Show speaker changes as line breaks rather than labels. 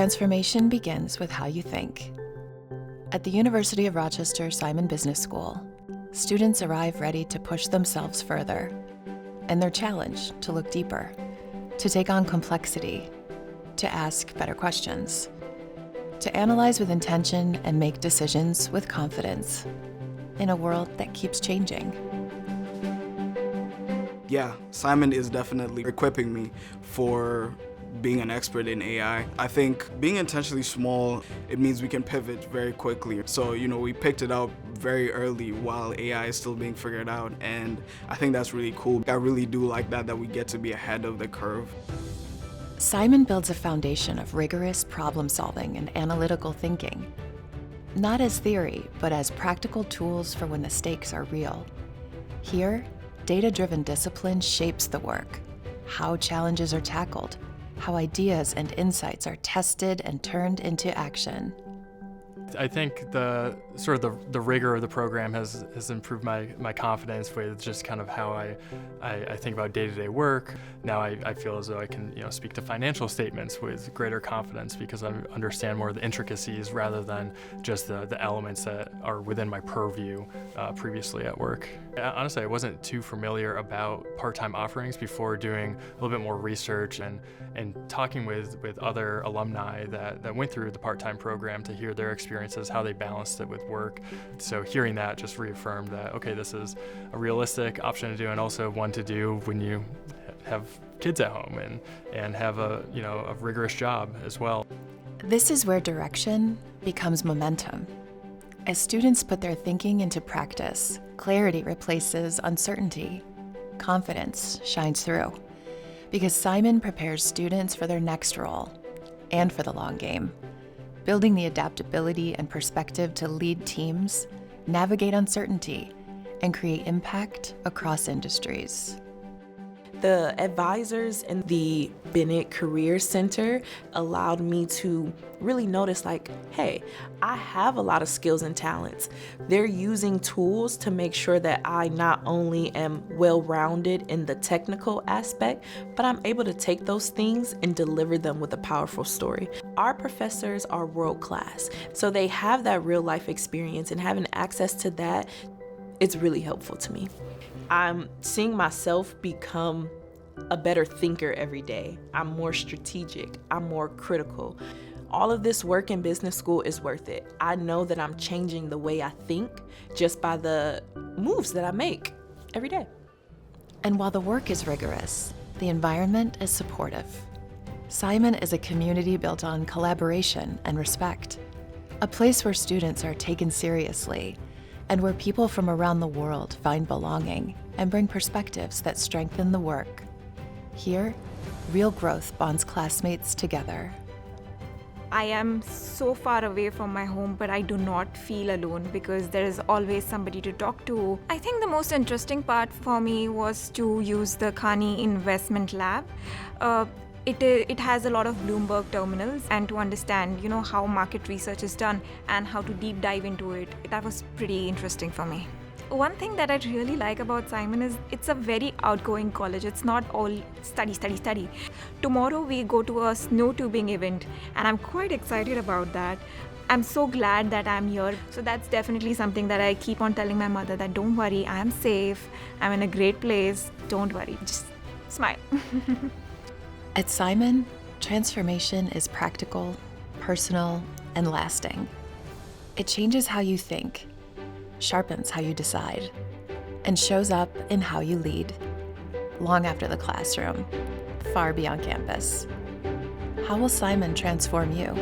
Transformation begins with how you think. At the University of Rochester Simon Business School, students arrive ready to push themselves further, and they're challenged to look deeper, to take on complexity, to ask better questions, to analyze with intention and make decisions with confidence in a world that keeps changing.
Yeah, Simon is definitely equipping me for being an expert in AI. I think being intentionally small, it means we can pivot very quickly. So, we picked it up very early while AI is still being figured out, and I think that's really cool. I really do like that we get to be ahead of the curve.
Simon builds a foundation of rigorous problem solving and analytical thinking, not as theory, but as practical tools for when the stakes are real. Here, data-driven discipline shapes the work, how challenges are tackled, how ideas and insights are tested and turned into action.
I think the rigor of the program has improved my confidence with just kind of how I think about day-to-day work. Now I feel as though I can speak to financial statements with greater confidence because I understand more of the intricacies rather than just the elements that are within my purview previously at work. Honestly, I wasn't too familiar about part-time offerings before doing a little bit more research and talking with other alumni that went through the part-time program to hear their experiences, how they balanced it with work. So hearing that just reaffirmed that, okay, this is a realistic option to do and also one to do when you have kids at home and have a rigorous job as well.
This is where direction becomes momentum. As students put their thinking into practice, clarity replaces uncertainty. Confidence shines through. Because Simon prepares students for their next role and for the long game, building the adaptability and perspective to lead teams, navigate uncertainty, and create impact across industries.
The advisors in the Bennett Career Center allowed me to really notice hey, I have a lot of skills and talents. They're using tools to make sure that I not only am well-rounded in the technical aspect, but I'm able to take those things and deliver them with a powerful story. Our professors are world-class, so they have that real-life experience, and having access to that, it's really helpful to me. I'm seeing myself become a better thinker every day. I'm more strategic. I'm more critical. All of this work in business school is worth it. I know that I'm changing the way I think just by the moves that I make every day.
And while the work is rigorous, the environment is supportive. Simon is a community built on collaboration and respect, a place where students are taken seriously and where people from around the world find belonging and bring perspectives that strengthen the work. Here, real growth bonds classmates together.
I am so far away from my home, but I do not feel alone because there is always somebody to talk to. I think the most interesting part for me was to use the Khani Investment Lab. It has a lot of Bloomberg terminals, and to understand, how market research is done and how to deep dive into it, that was pretty interesting for me. One thing that I really like about Simon is it's a very outgoing college. It's not all study, study, study. Tomorrow we go to a snow tubing event, and I'm quite excited about that. I'm so glad that I'm here. So that's definitely something that I keep on telling my mother, that don't worry, I am safe. I'm in a great place. Don't worry, just smile.
At Simon, transformation is practical, personal, and lasting. It changes how you think, sharpens how you decide, and shows up in how you lead, long after the classroom, far beyond campus. How will Simon transform you?